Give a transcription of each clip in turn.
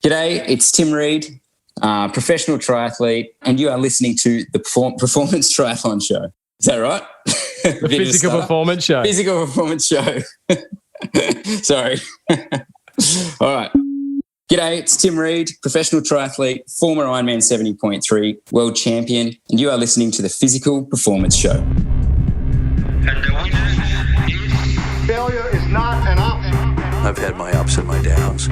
G'day, it's Tim Reid, professional triathlete, and you are listening to the Performance Triathlon Show. Is that right? The Physical Performance Show. Physical Performance Show. Sorry. All right. G'day, it's Tim Reid, professional triathlete, former Ironman 70.3 world champion, and you are listening to the Physical Performance Show. And the winner is... Failure is not an option. I've had my ups and my downs.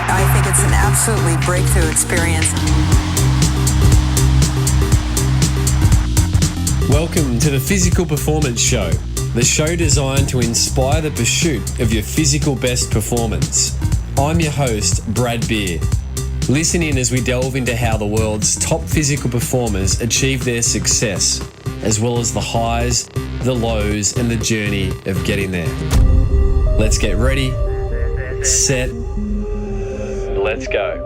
I think it's an absolutely breakthrough experience. Welcome to the Physical Performance Show, the show designed to inspire the pursuit of your physical best performance. I'm your host, Brad Beer. Listen in as we delve into how the world's top physical performers achieve their success, as well as the highs, the lows, and the journey of getting there. Let's get ready, set, let's go.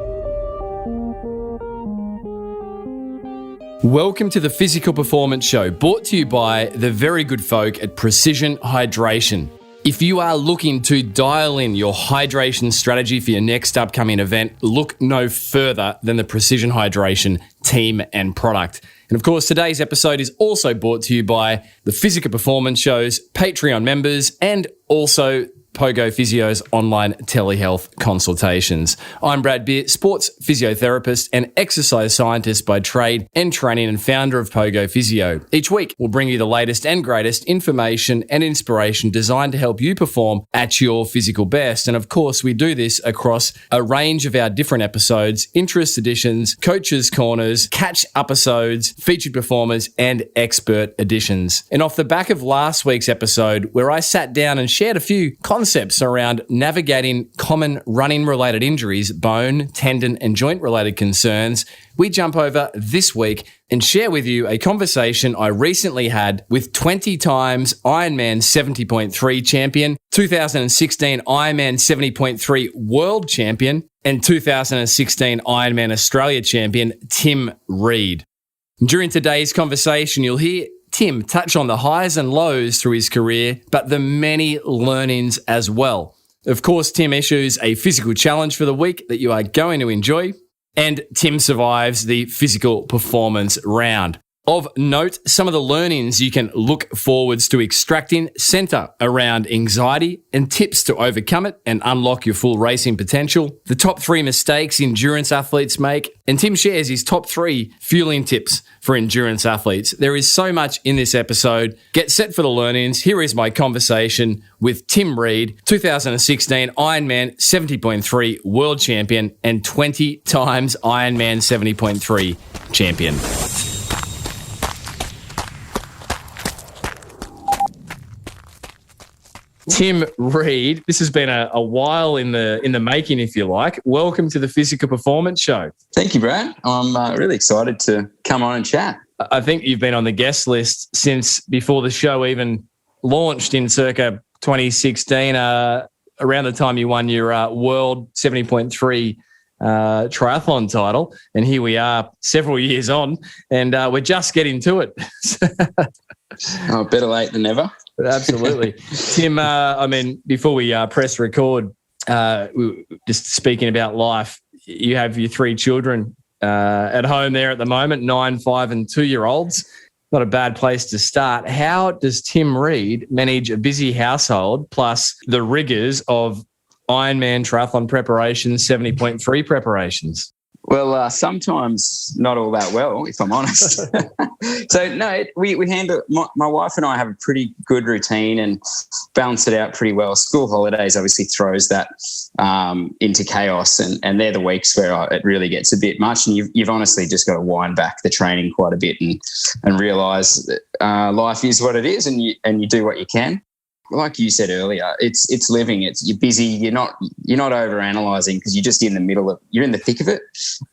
Welcome to the Physical Performance Show, brought to you by the very good folk at Precision Hydration. If you are looking to dial in your hydration strategy for your next upcoming event, look no further than the Precision Hydration team and product. And of course, today's episode is also brought to you by the Physical Performance Show's Patreon members and also Pogo Physio's online telehealth consultations. I'm Brad Beer, sports physiotherapist and exercise scientist by trade and training, and founder of Pogo Physio. Each week, we'll bring you the latest and greatest information and inspiration designed to help you perform at your physical best. And of course, we do this across a range of our different episodes, interest editions, coaches' corners, catch episodes, featured performers, and expert editions. And off the back of last week's episode, where I sat down and shared a few concepts around navigating common running-related injuries, bone, tendon, and joint-related concerns, we jump over this week and share with you a conversation I recently had with 20 times Ironman 70.3 champion, 2016 Ironman 70.3 world champion, and 2016 Ironman Australia champion, Tim Reid. During today's conversation, you'll hear Tim touch on the highs and lows through his career, but the many learnings as well. Of course, Tim issues a physical challenge for the week that you are going to enjoy, and Tim survives the physical performance round. Of note, some of the learnings you can look forwards to extracting center around anxiety and tips to overcome it and unlock your full racing potential, the top 3 mistakes endurance athletes make, and Tim shares his top 3 fueling tips for endurance athletes. There is so much in this episode. Get set for the learnings. Here is my conversation with Tim Reid, 2016 Ironman 70.3 world champion and 20 times Ironman 70.3 champion. Tim Reid, this has been a while in the making, if you like. Welcome to the Physical Performance Show. Thank you, Brad. I'm really excited to come on and chat. I think you've been on the guest list since before the show even launched in circa 2016, around the time you won your World 70.3 triathlon title. And here we are several years on, and we're just getting to it. Oh, better late than never. Absolutely. Tim, before we press record, just speaking about life, you have your 3 children at home there at the moment, 9, 5 and 2-year-olds. Not a bad place to start. How does Tim Reid manage a busy household plus the rigors of Ironman triathlon preparations, 70.3 preparations? Well, sometimes not all that well, if I'm honest. So, no, we handle, my wife and I have a pretty good routine and balance it out pretty well. School holidays obviously throws that into chaos, and they're the weeks where it really gets a bit much, and you've honestly just got to wind back the training quite a bit and realise that life is what it is, and you do what you can. Like you said earlier, it's living. You're busy. You're not overanalyzing because you're just in the middle of. You're in the thick of it,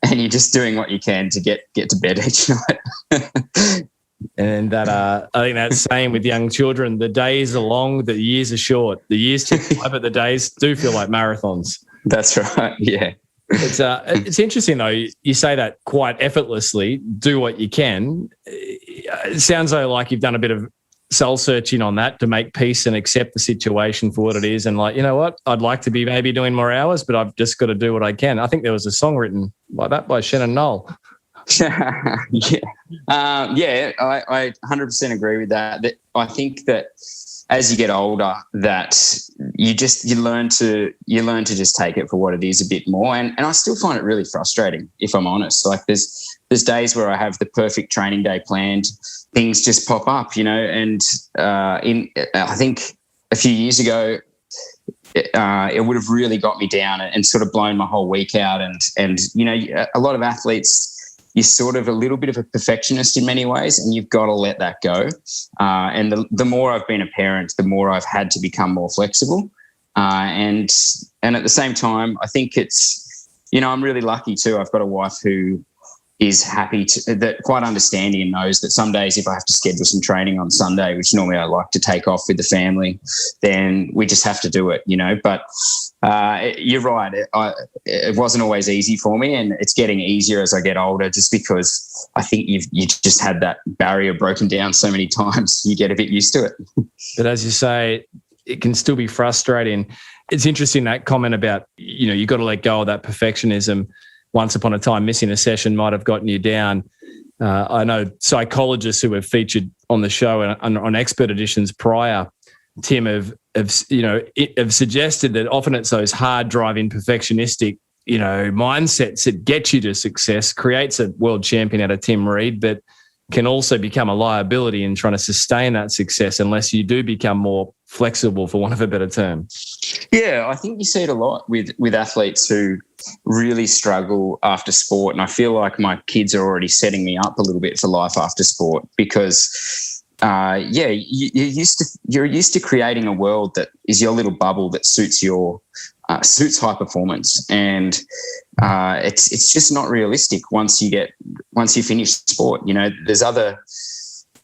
and you're just doing what you can to get to bed each night. And that I think that's the same with young children. The days are long, the years are short. The years tick by, but the days do feel like marathons. That's right. Yeah. It's interesting though. You say that quite effortlessly. Do what you can. It sounds like you've done a bit of soul searching on that to make peace and accept the situation for what it is. And like, you know what, I'd like to be maybe doing more hours, but I've just got to do what I can. I think there was a song written like that by Shannon Knoll. I 100% agree with that. That I think that as you get older, that you learn to just take it for what it is a bit more. And I still find it really frustrating, if I'm honest. Like there's days where I have the perfect training day planned, things just pop up, and I think a few years ago, it would have really got me down and sort of blown my whole week out. And a lot of athletes, you're sort of a little bit of a perfectionist in many ways, and you've got to let that go. And the more I've been a parent, the more I've had to become more flexible. And at the same time, I think it's, I'm really lucky too. I've got a wife who is quite understanding and knows that some days if I have to schedule some training on Sunday, which normally I like to take off with the family, then we just have to do it, But you're right. It wasn't always easy for me, and it's getting easier as I get older, just because I think you just had that barrier broken down so many times. You get a bit used to it. But as you say, it can still be frustrating. It's interesting, that comment about, you've got to let go of that perfectionism. Once upon a time, missing a session might have gotten you down. I know psychologists who have featured on the show and on expert editions prior, Tim, have suggested that often it's those hard driving perfectionistic, mindsets that get you to success, creates a world champion out of Tim Reid, but can also become a liability in trying to sustain that success unless you do become more flexible, for want of a better term. Yeah, I think you see it a lot with athletes who really struggle after sport. And I feel like my kids are already setting me up a little bit for life after sport because, you're used to creating a world that is your little bubble that suits high performance. And it's just not realistic once you finish sport.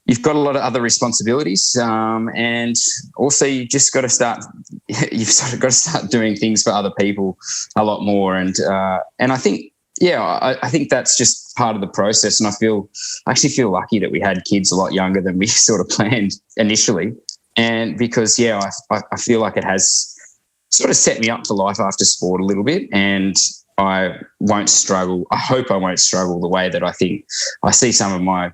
You've got a lot of other responsibilities, and also you've sort of got to start doing things for other people a lot more. And I think, I think that's just part of the process. And I actually feel lucky that we had kids a lot younger than we sort of planned initially. And because, I feel like it has sort of set me up for life after sport a little bit, and I won't struggle. I hope I won't struggle the way that I think I see some of my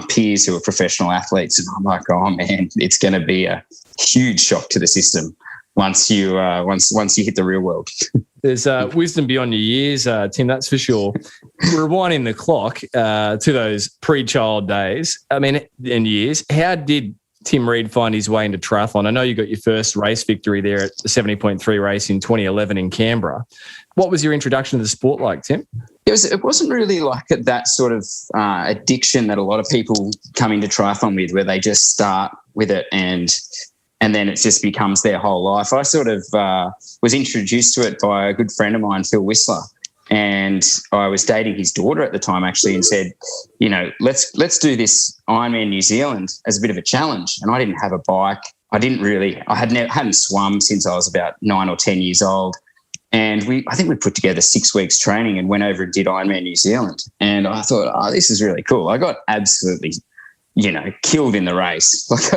peers who are professional athletes, and I'm like, oh man, it's going to be a huge shock to the system once you hit the real world. There's wisdom beyond your years, Tim, that's for sure. Rewinding the clock to those pre-child days, and years, how did Tim Reid find his way into triathlon? I know you got your first race victory there at the 70.3 race in 2011 in Canberra. What was your introduction to the sport like, Tim? It wasn't really like that sort of addiction that a lot of people come into triathlon with, where they just start with it and then it just becomes their whole life. I sort of was introduced to it by a good friend of mine, Phil Whistler, and I was dating his daughter at the time actually, and said, let's do this Ironman New Zealand as a bit of a challenge. And I didn't have a bike. I hadn't swum since I was about 9 or 10 years old. And I think we put together 6 weeks training and went over and did Ironman New Zealand. And I thought, this is really cool. I got absolutely, killed in the race. Like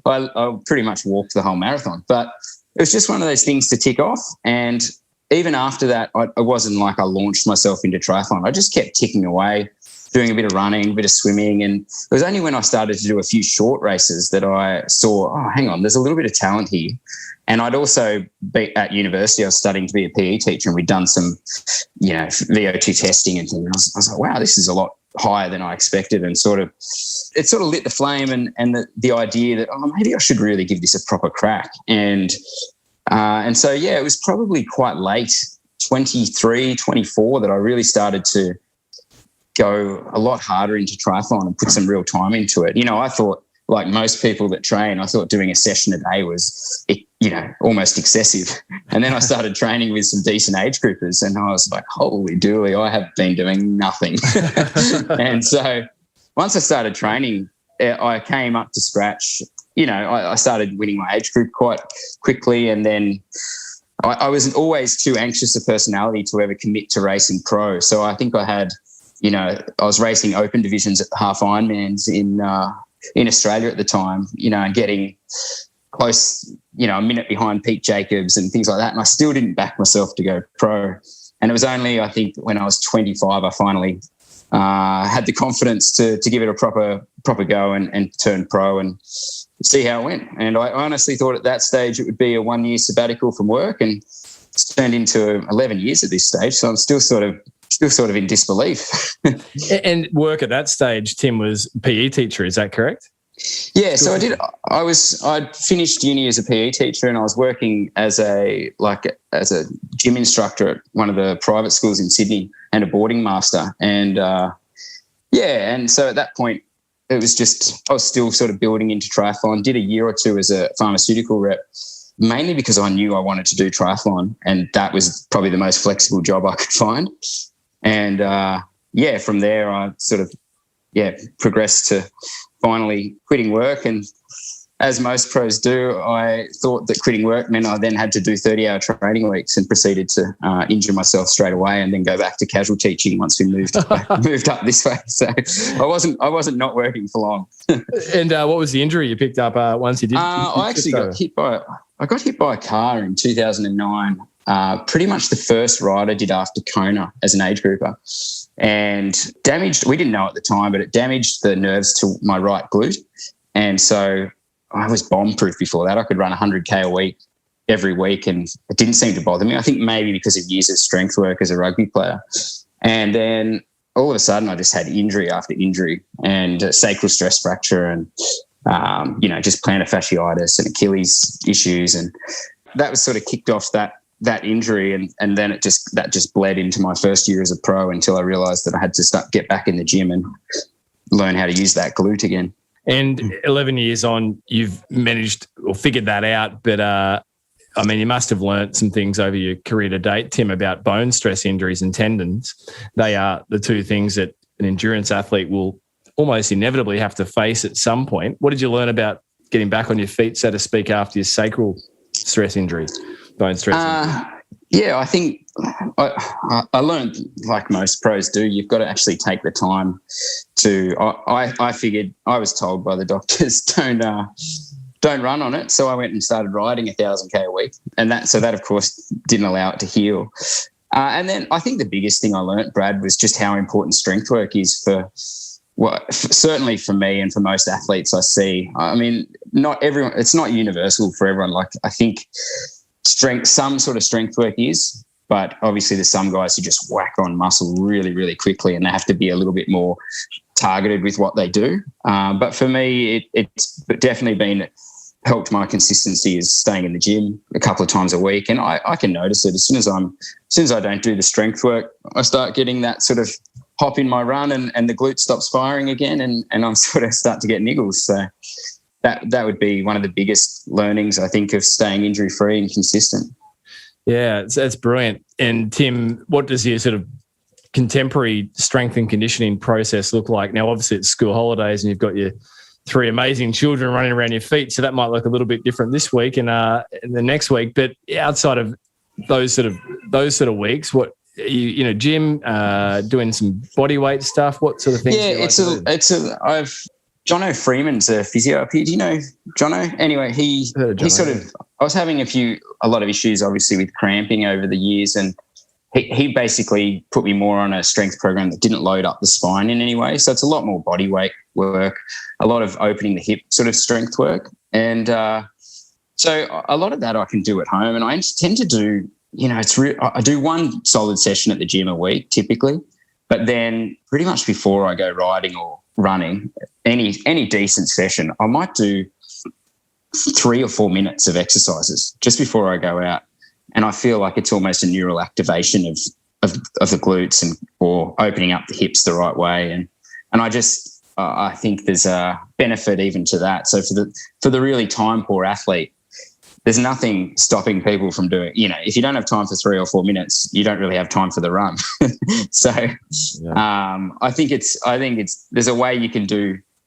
I pretty much walked the whole marathon. But it was just one of those things to tick off. And even after that, it wasn't like I launched myself into triathlon. I just kept ticking away, doing a bit of running, a bit of swimming. And it was only when I started to do a few short races that I saw, hang on, there's a little bit of talent here. And I'd also be at university, I was studying to be a PE teacher, and we'd done some, VO2 testing and things. And I was like, wow, this is a lot higher than I expected. And it sort of lit the flame and the idea that, maybe I should really give this a proper crack. And so, it was probably quite late, 23, 24, that I really started to go a lot harder into triathlon and put some real time into it. I thought, like most people that train, I thought doing a session a day was, almost excessive. And then I started training with some decent age groupers, and I was like, holy dooly, I have been doing nothing. And so once I started training, I came up to scratch. I started winning my age group quite quickly, and then I wasn't always too anxious a personality to ever commit to racing pro. So I think I had, I was racing open divisions at the half Ironmans in in Australia at the time, and getting close, a minute behind Pete Jacobs and things like that. And I still didn't back myself to go pro. And it was only, I think, when I was 25, I finally had the confidence to give it a proper go and turn pro and see how it went. And I honestly thought at that stage it would be a 1-year sabbatical from work, and it's turned into 11 years at this stage. So I'm still sort of in disbelief. And work at that stage, Tim, was PE teacher. Is that correct? Yeah, so I did. I'd finished uni as a PE teacher, and I was working as a gym instructor at one of the private schools in Sydney and a boarding master. And and so at that point, it was just I was still sort of building into triathlon. Did a year or two as a pharmaceutical rep, mainly because I knew I wanted to do triathlon, and that was probably the most flexible job I could find. And from there, I sort of progressed to finally quitting work. And as most pros do, I thought that quitting work meant I then had to do 30-hour training weeks, and proceeded to injure myself straight away and then go back to casual teaching once we moved up this way. So I wasn't not working for long. And what was the injury you picked up once you did? I actually got hit by a car in 2009. Pretty much the first ride I did after Kona as an age grouper, and damaged, we didn't know at the time, but it damaged the nerves to my right glute. And so I was bomb-proof before that. I could run 100K a week every week, and it didn't seem to bother me. I think maybe because of years of strength work as a rugby player. And then all of a sudden I just had injury after injury, and sacral stress fracture, and, just plantar fasciitis and Achilles issues. And that was sort of kicked off that injury, and then that just bled into my first year as a pro until I realised that I had to get back in the gym and learn how to use that glute again. And 11 years on, you've managed or figured that out, but you must have learnt some things over your career to date, Tim, about bone stress injuries and tendons. They are the two things that an endurance athlete will almost inevitably have to face at some point. What did you learn about getting back on your feet, so to speak, after your sacral stress injury? Bone stress. I think I learned, like most pros do, you've got to actually take the time to. I figured, I was told by the doctors, don't run on it. So I went and started riding 1,000K a week, and that of course didn't allow it to heal. And then I think the biggest thing I learned, Brad, was just how important strength work is certainly for me and for most athletes I see. I mean, not everyone. It's not universal for everyone. Like, I think some sort of strength work is, but obviously there's some guys who just whack on muscle really, really quickly, and they have to be a little bit more targeted with what they do. But for me, it's definitely helped my consistency is staying in the gym a couple of times a week. And I can notice it as soon as I don't do the strength work, I start getting that sort of hop in my run, and the glute stops firing again, and I'm sort of start to get niggles. So that would be one of the biggest learnings, I think, of staying injury-free and consistent. Yeah, that's brilliant. And Tim, what does your sort of contemporary strength and conditioning process look like? Now, obviously it's school holidays and you've got your 3 amazing children running around your feet, so that might look a little bit different this week and the next week. But outside of those sort of weeks, what gym, doing some body weight stuff, what sort of things? Yeah, Jono Freeman's a physio. Do you know Jono? Anyway, he sort of. I was having a lot of issues, obviously, with cramping over the years, and he basically put me more on a strength program that didn't load up the spine in any way. So it's a lot more body weight work, a lot of opening the hip sort of strength work, and so a lot of that I can do at home. And I tend to do, I do one solid session at the gym a week typically, but then pretty much before I go riding or running, any decent session, I might do 3 or 4 minutes of exercises just before I go out, and I feel like it's almost a neural activation of the glutes or opening up the hips the right way, and I think there's a benefit even to that. So for the really time poor athlete, there's nothing stopping people from doing. If you don't have time for 3 or 4 minutes, you don't really have time for the run. So I think there's a way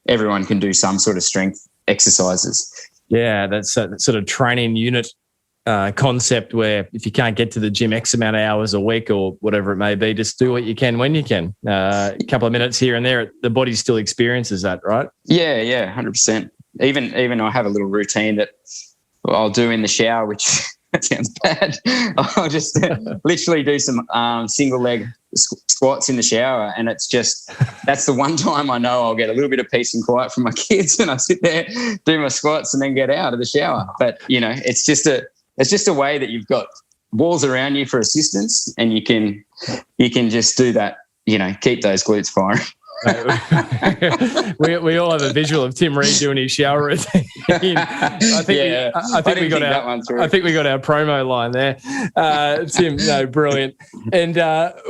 everyone can do some sort of strength exercises. Yeah, that's sort of training unit concept where if you can't get to the gym X amount of hours a week or whatever it may be, just do what you can when you can. A couple of minutes here and there, the body still experiences that, right? Yeah, 100%. Even I have a little routine that I'll do in the shower, which that sounds bad. I'll just literally do some single leg squats in the shower, and it's just that's the one time I know I'll get a little bit of peace and quiet from my kids, and I sit there, do my squats, and then get out of the shower. But it's just a way that you've got walls around you for assistance, and you can just do that. Keep those glutes firing. we all have a visual of Tim Reid doing his shower routine. I think we got our promo line there. Tim, no, brilliant. And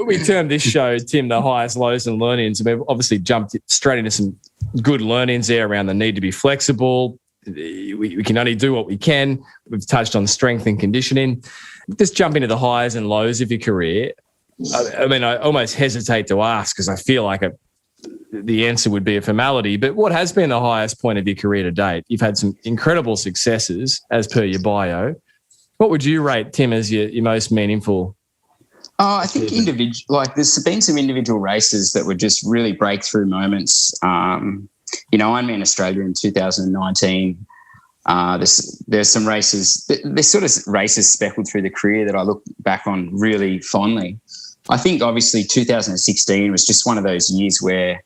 we termed this show, Tim, the highs, lows and learnings. And we've obviously jumped straight into some good learnings there around the need to be flexible. We can only do what we can. We've touched on strength and conditioning. Just jump into the highs and lows of your career. I mean, I almost hesitate to ask because I feel like the answer would be a formality, but what has been the highest point of your career to date? You've had some incredible successes as per your bio. What would you rate, Tim, as your most meaningful? I think there's been some individual races that were just really breakthrough moments. Ironman Australia in 2019. There's some races. There's sort of races speckled through the career that I look back on really fondly. I think obviously 2016 was just one of those years where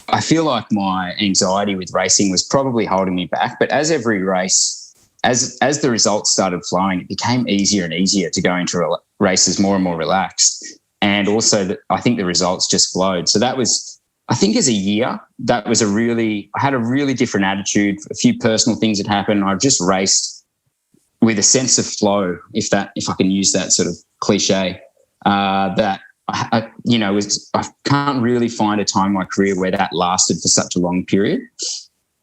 I feel like my anxiety with racing was probably holding me back. But as every race, as the results started flowing, it became easier and easier to go into races more and more relaxed. And also I think the results just flowed. So that was, I think as a year, I had a really different attitude. A few personal things had happened. I just raced with a sense of flow, if I can use that sort of cliche. That I can't really find a time in my career where that lasted for such a long period.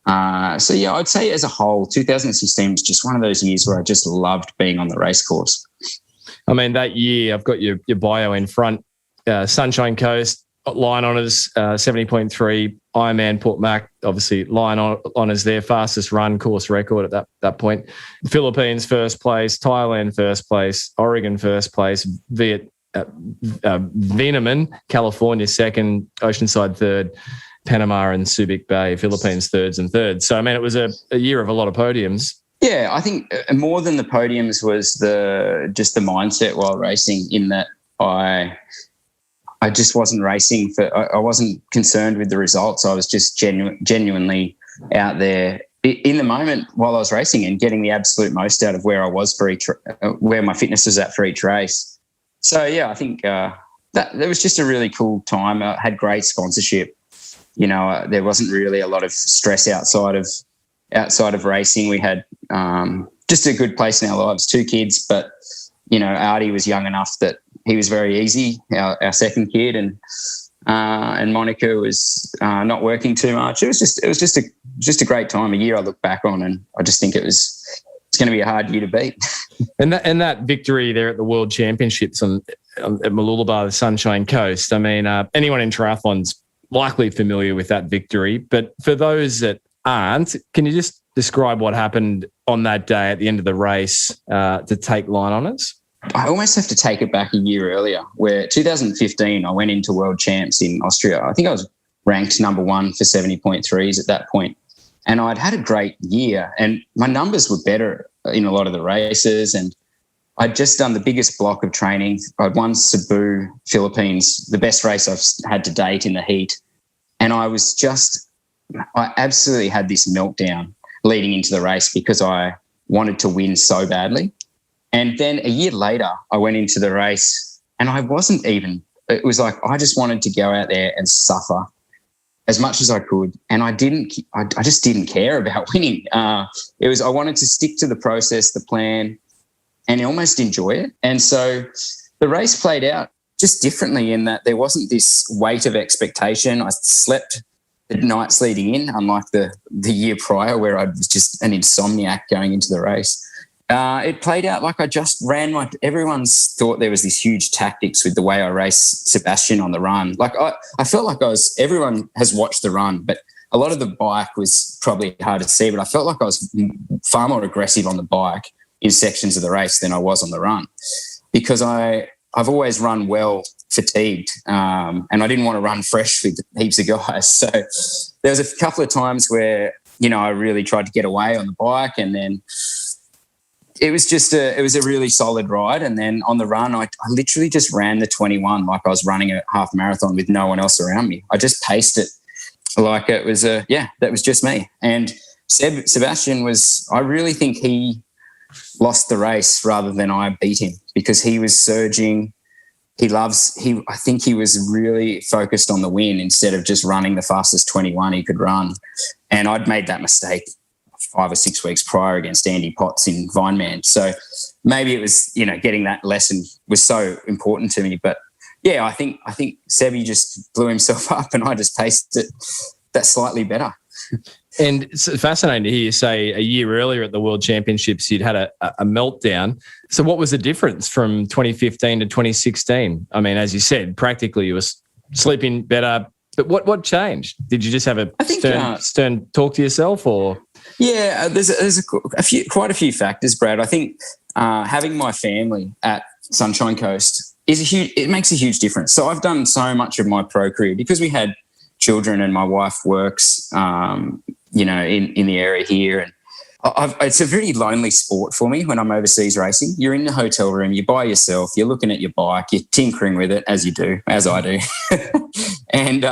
I'd say as a whole, 2016 was just one of those years where I just loved being on the race course. I mean, that year, I've got your bio in front, Sunshine Coast, line honours, 70.3, Ironman Port Mac, obviously line honours there, fastest run course record at that point. Philippines first place, Thailand first place, Oregon first place, Vietnam, California second, Oceanside third, Panama and Subic Bay, Philippines thirds and thirds. So, I mean, it was a year of a lot of podiums. Yeah, I think more than the podiums was the mindset while racing, in that I just wasn't racing I wasn't concerned with the results. I was just genuinely out there in the moment while I was racing and getting the absolute most out of where I was where my fitness was at for each race. So, yeah, I think that was just a really cool time. I had great sponsorship. There wasn't really a lot of stress outside of racing. We had just a good place in our lives, 2 kids, but, Artie was young enough that he was very easy, our second kid, and Monica was not working too much. It was just a great time, a year I look back on, and I just think it's going to be a hard year to beat. And that victory there at the World Championships at Mooloolaba, the Sunshine Coast, I mean, anyone in triathlon's likely familiar with that victory. But for those that aren't, can you just describe what happened on that day at the end of the race to take line honours? I almost have to take it back a year earlier, where 2015 I went into World Champs in Austria. I think I was ranked number 1 for 70.3s at that point. And I'd had a great year, and my numbers were better in a lot of the races, and I'd just done the biggest block of training. I'd won Cebu, Philippines, the best race I've had to date in the heat. And I absolutely had this meltdown leading into the race because I wanted to win so badly. And then a year later, I went into the race and it was like I just wanted to go out there and suffer as much as I could. And I just didn't care about winning. I wanted to stick to the process, the plan, and almost enjoy it. And so the race played out just differently in that there wasn't this weight of expectation. I slept the nights leading in, unlike the year prior where I was just an insomniac going into the race. It played out like I just ran everyone's thought there was this huge tactics with the way I raced Sebastian on the run. Like I felt like everyone has watched the run, but a lot of the bike was probably hard to see, but I felt like I was far more aggressive on the bike. in sections of the race than I was on the run, because I've always run well fatigued, and I didn't want to run fresh with heaps of guys. So there was a couple of times where, I really tried to get away on the bike, and then it was a really solid ride. And then on the run, I literally just ran the 21 like I was running a half marathon with no one else around me. I just paced it like it was that was just me. And Sebastian I really think he lost the race rather than I beat him, because he was surging. I think he was really focused on the win instead of just running the fastest 21 he could run. And I'd made that mistake 5 or 6 weeks prior against Andy Potts in Vineman. So maybe it was, getting that lesson was so important to me. But yeah, I think Sebi just blew himself up, and I just paced it that slightly better. And it's fascinating to hear you say a year earlier at the World Championships you'd had a meltdown. So what was the difference from 2015 to 2016? I mean, as you said, practically you were sleeping better. But what changed? Did you just have stern talk to yourself, or? Yeah, there's quite a few factors, Brad. I think having my family at Sunshine Coast it makes a huge difference. So I've done so much of my pro career because we had children, and my wife works, in the area here. And it's a very lonely sport for me when I'm overseas racing. You're in the hotel room, you're by yourself, you're looking at your bike, you're tinkering with it as I do. And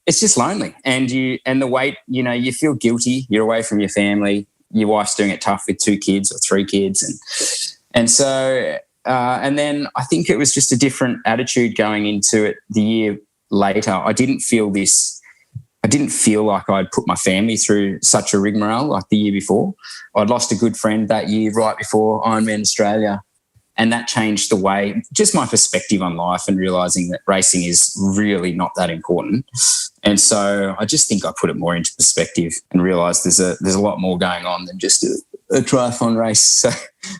it's just lonely. And the weight, you feel guilty. You're away from your family. Your wife's doing it tough with 2 kids or 3 kids. And so, and then I think it was just a different attitude going into it the year later. I didn't feel like I'd put my family through such a rigmarole like the year before. I'd lost a good friend that year right before Ironman Australia, and that changed the way, just my perspective on life, and realising that racing is really not that important. And so I just think I put it more into perspective and realised there's a lot more going on than just a triathlon race. So,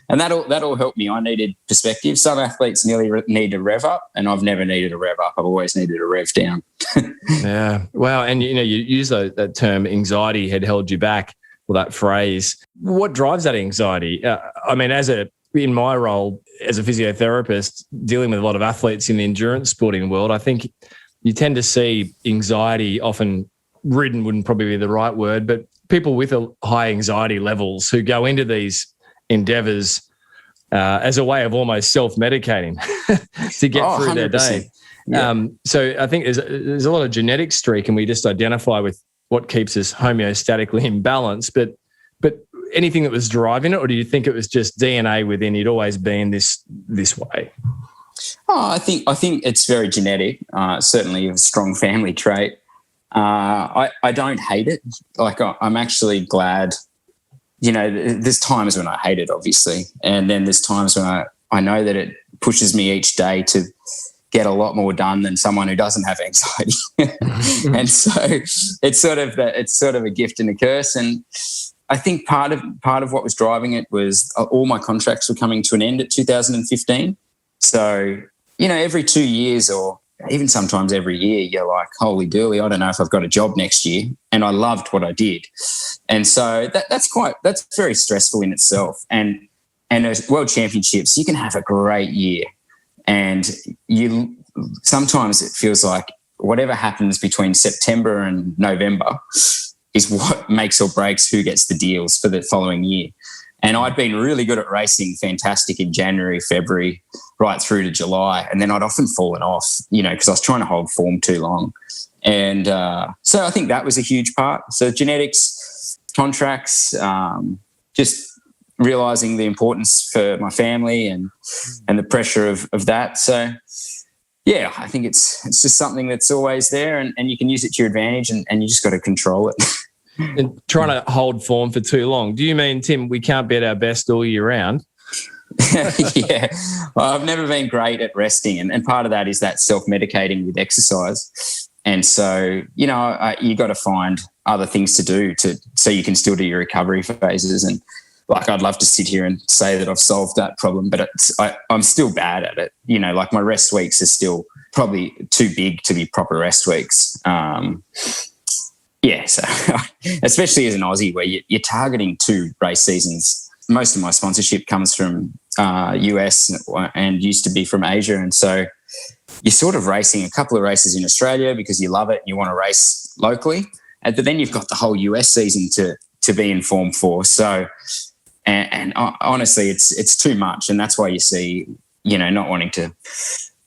and that all helped me. I needed perspective. Some athletes need a rev up, and I've never needed a rev up. I've always needed a rev down. Yeah. Wow. And, you use that term anxiety had held you back, or that phrase. What drives that anxiety? I mean, in my role as a physiotherapist, dealing with a lot of athletes in the endurance sporting world, I think you tend to see anxiety often ridden, wouldn't probably be the right word, but people with high anxiety levels who go into these endeavours as a way of almost self-medicating to get through 100%. Their day. Yeah. So I think there's a lot of genetic streak, and we just identify with what keeps us homeostatically in balance. But anything that was driving it, or do you think it was just DNA within you'd always been this way? Oh, I think it's very genetic. Certainly a strong family trait. I don't hate it. Like, I'm actually glad. There's times when I hate it, obviously, and then there's times when I know that it pushes me each day to get a lot more done than someone who doesn't have anxiety. And so it's sort of a gift and a curse. And I think part of what was driving it was all my contracts were coming to an end at 2015. So, every 2 years, or even sometimes every year, you're like, holy dooly, I don't know if I've got a job next year. And I loved what I did. And so that's very stressful in itself. And as World Championships, you can have a great year. And sometimes it feels like whatever happens between September and November is what makes or breaks who gets the deals for the following year. And I'd been really good at racing, fantastic in January, February, right through to July. And then I'd often fallen off, because I was trying to hold form too long. And so I think that was a huge part. So genetics, contracts, just realising the importance for my family and the pressure of that. So, yeah, I think it's just something that's always there, and you can use it to your advantage, and you just got to control it. And trying to hold form for too long. Do you mean, Tim, we can't be at our best all year round? Yeah. Well, I've never been great at resting, and part of that is that self-medicating with exercise. And so, you got to find other things to do so you can still do your recovery phases. And like, I'd love to sit here and say that I've solved that problem, but I'm still bad at it. Like, my rest weeks are still probably too big to be proper rest weeks. Yeah, so especially as an Aussie, where you're targeting 2 race seasons most of my sponsorship comes from US and used to be from Asia. And so you're sort of racing a couple of races in Australia because you love it and you want to race locally. But then you've got the whole US season to be in form for. So, and honestly, it's too much. And that's why you see, not wanting to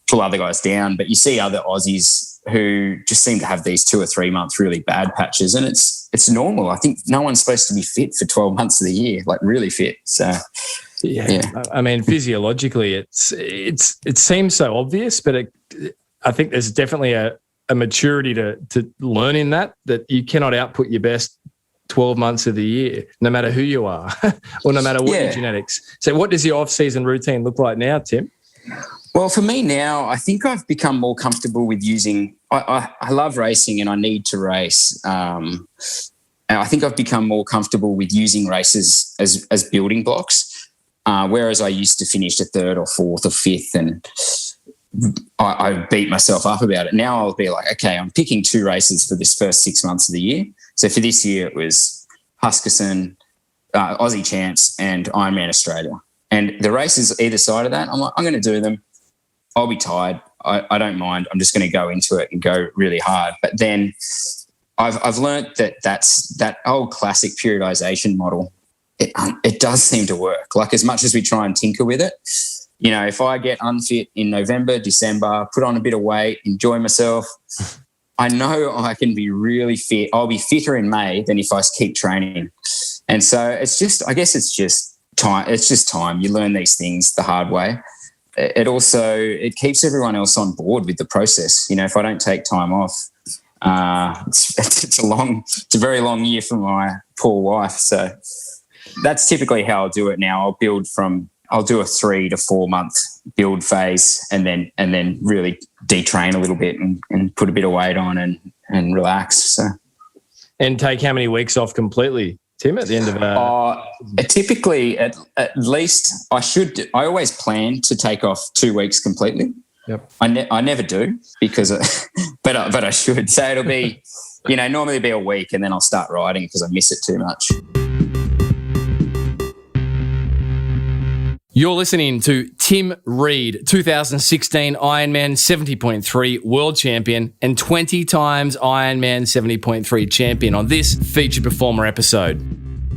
pull other guys down, but you see other Aussies who just seem to have these 2 or 3 month really bad patches. And it's normal. I think no one's supposed to be fit for 12 months of the year, like really fit. So, yeah. I mean, physiologically, it seems so obvious, but I think there's definitely a maturity to learn in that you cannot output your best 12 months of the year, no matter who you are or no matter what your genetics. So what does your off-season routine look like now, Tim? Well, for me now, I think I've become more comfortable with using I love racing and I need to race. And I think I've become more comfortable with using races as building blocks, whereas I used to finish a 3rd or 4th or 5th and I beat myself up about it. Now I'll be like, okay, I'm picking 2 races for this first 6 months of the year. So for this year, it was Huskisson, Aussie Champs and Ironman Australia. And the races either side of that, I'm like, I'm going to do them. I'll be tired. I don't mind. I'm just going to go into it and go really hard. But then I've learned that old classic periodization model. It does seem to work. Like as much as we try and tinker with it, if I get unfit in November, December, put on a bit of weight, enjoy myself, I know I can be really fit. I'll be fitter in May than if I keep training. And so I guess it's just time. It's just time. You learn these things the hard way. It keeps everyone else on board with the process. If I don't take time off, it's a very long year for my poor wife. So that's typically how I'll do it now. I'll do a 3 to 4 month build phase and then really detrain a little bit and put a bit of weight on and relax. So, and take how many weeks off completely, Tim, at the end of typically at least I always plan to take off 2 weeks completely. Yep. I never do because but I should. So it'll be normally be a week and then I'll start riding because I miss it too much. You're listening to Tim Reid, 2016 Ironman 70.3 world champion and 20 times Ironman 70.3 champion on this featured performer episode.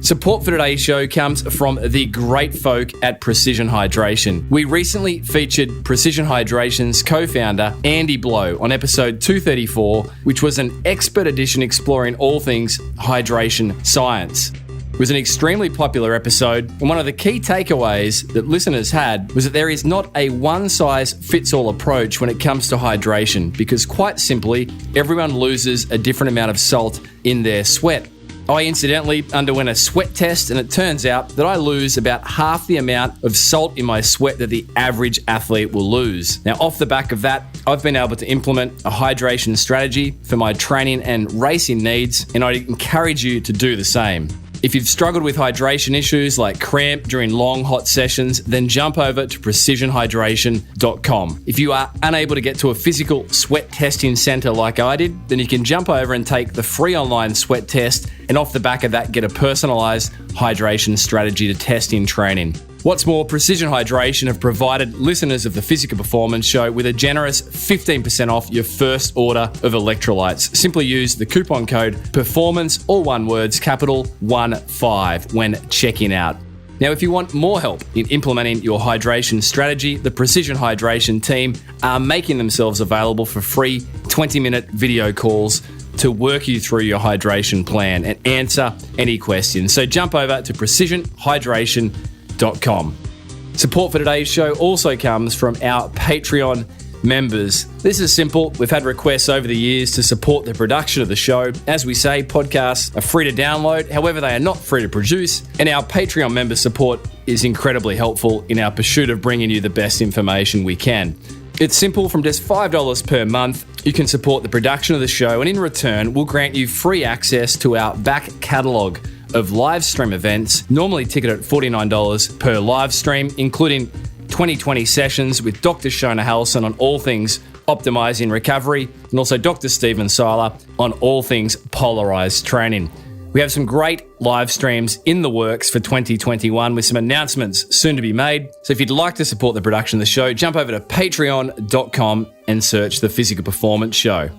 Support for today's show comes from the great folk at Precision Hydration. We recently featured Precision Hydration's co-founder, Andy Blow, on episode 234, which was an expert edition exploring all things hydration science. It was an extremely popular episode, and one of the key takeaways that listeners had was that there is not a one-size-fits-all approach when it comes to hydration, because quite simply, everyone loses a different amount of salt in their sweat. I incidentally underwent a sweat test, and it turns out that I lose about half the amount of salt in my sweat that the average athlete will lose. Now, off the back of that, I've been able to implement a hydration strategy for my training and racing needs, and I encourage you to do the same. If you've struggled with hydration issues like cramp during long, hot sessions, then jump over to precisionhydration.com. If you are unable to get to a physical sweat testing center like I did, then you can jump over and take the free online sweat test, and off the back of that, get a personalized hydration strategy to test in training. What's more, Precision Hydration have provided listeners of the Physical Performance Show with a generous 15% off your first order of electrolytes. Simply use the coupon code PERFORMANCE, all one words, capital 15, when checking out. Now, if you want more help in implementing your hydration strategy, the Precision Hydration team are making themselves available for free 20-minute video calls to work you through your hydration plan and answer any questions. So jump over to precisionhydration.com. Support for today's show also comes from our Patreon members. This is simple. We've had requests over the years to support the production of the show. As we say, podcasts are free to download. However, they are not free to produce. And our Patreon member support is incredibly helpful in our pursuit of bringing you the best information we can. It's simple. From just $5 per month, you can support the production of the show, and in return, we'll grant you free access to our back catalogue of live stream events, normally ticketed at $49 per live stream, including 2020 sessions with Dr. Shona Halson on all things optimizing recovery, and also Dr. Stephen Seiler on all things polarized training. We have some great live streams in the works for 2021 with some announcements soon to be made. So if you'd like to support the production of the show, jump over to patreon.com and search The Physical Performance Show.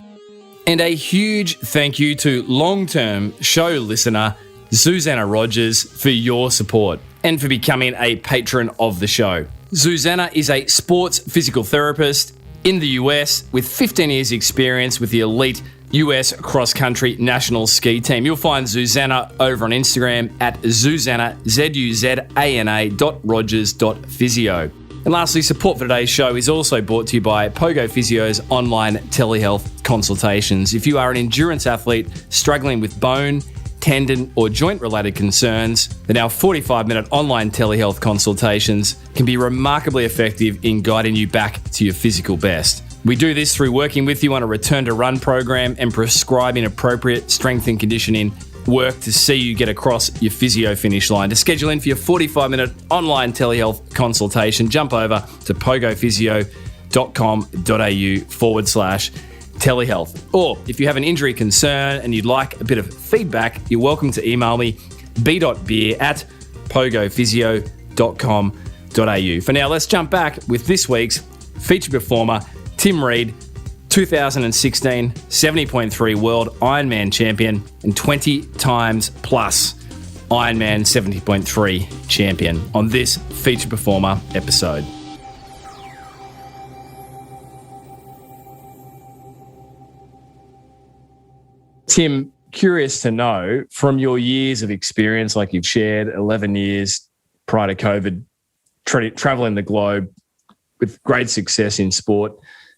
And a huge thank you to long-term show listener Susanna Rogers for your support and for becoming a patron of the show. Susanna is a sports physical therapist in the US with 15 years experience with the elite US cross-country national ski team. You'll find Susanna over on Instagram at Zuzana, ZUZANA.Rogers.physio. And lastly, support for today's show is also brought to you by Pogo Physio's online telehealth consultations. If you are an endurance athlete struggling with bone, tendon or joint-related concerns, then our 45-minute online telehealth consultations can be remarkably effective in guiding you back to your physical best. We do this through working with you on a return-to-run program and prescribing appropriate strength and conditioning work to see you get across your physio finish line. To schedule in for your 45-minute online telehealth consultation, jump over to pogophysio.com.au/telehealth. Or if you have an injury concern and you'd like a bit of feedback, you're welcome to email me b.beer@pogophysio.com.au. For now, let's jump back with this week's featured performer, Tim Reid, 2016 70.3 World Ironman Champion and 20 times plus Ironman 70.3 Champion on this featured performer episode. Tim, curious to know, from your years of experience, like you've shared, 11 years prior to COVID, traveling the globe with great success in sport,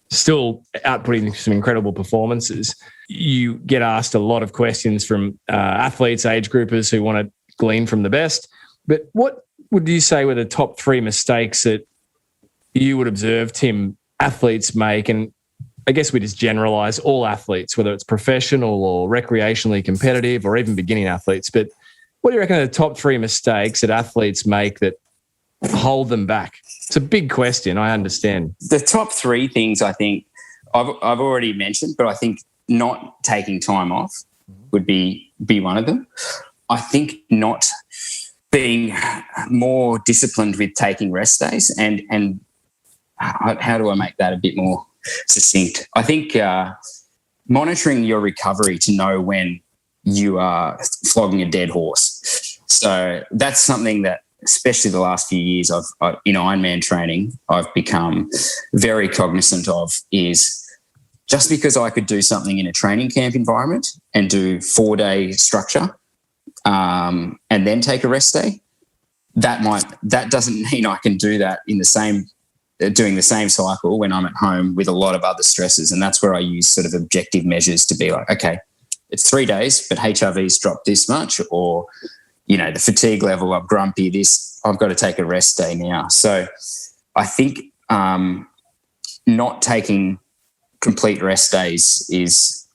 still outputting some incredible performances. You get asked a lot of questions from athletes, age groupers who want to glean from the best. But what would you say were the top 3 mistakes that you would observe, Tim, athletes make? And I guess we just generalize all athletes, whether it's professional or recreationally competitive or even beginning athletes. But what do you reckon are the top 3 mistakes that athletes make that hold them back? It's a big question, I understand. The top 3 things I think I've already mentioned, but I think not taking time off would be one of them. I think not being more disciplined with taking rest days and how do I make that a bit more succinct? I think monitoring your recovery to know when you are flogging a dead horse. So that's something that, especially the last few years in Ironman training, I've become very cognizant of, is just because I could do something in a training camp environment and do 4-day structure and then take a rest day, that doesn't mean I can do that in doing the same cycle when I'm at home with a lot of other stresses. And that's where I use sort of objective measures to be like, okay, it's 3 days, but HRV's dropped this much, or the fatigue level, I'm grumpy, I've got to take a rest day now. So I think not taking complete rest days is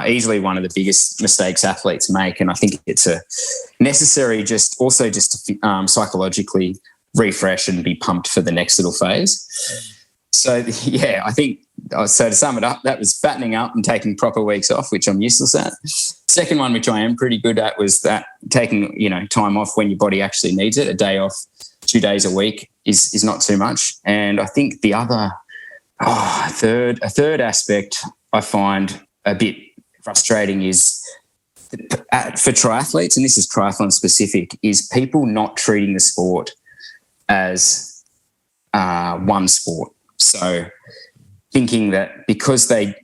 easily one of the biggest mistakes athletes make. And I think it's necessary just to psychologically refresh and be pumped for the next little phase. So, yeah, I think, so to sum it up, that was fattening up and taking proper weeks off, which I'm useless at. Second one, which I am pretty good at, was that taking, time off when your body actually needs it. A day off, 2 days a week is not too much. And I think the other, a third aspect I find a bit frustrating is for triathletes, and this is triathlon specific, is people not treating the sport as one sport. So thinking that because they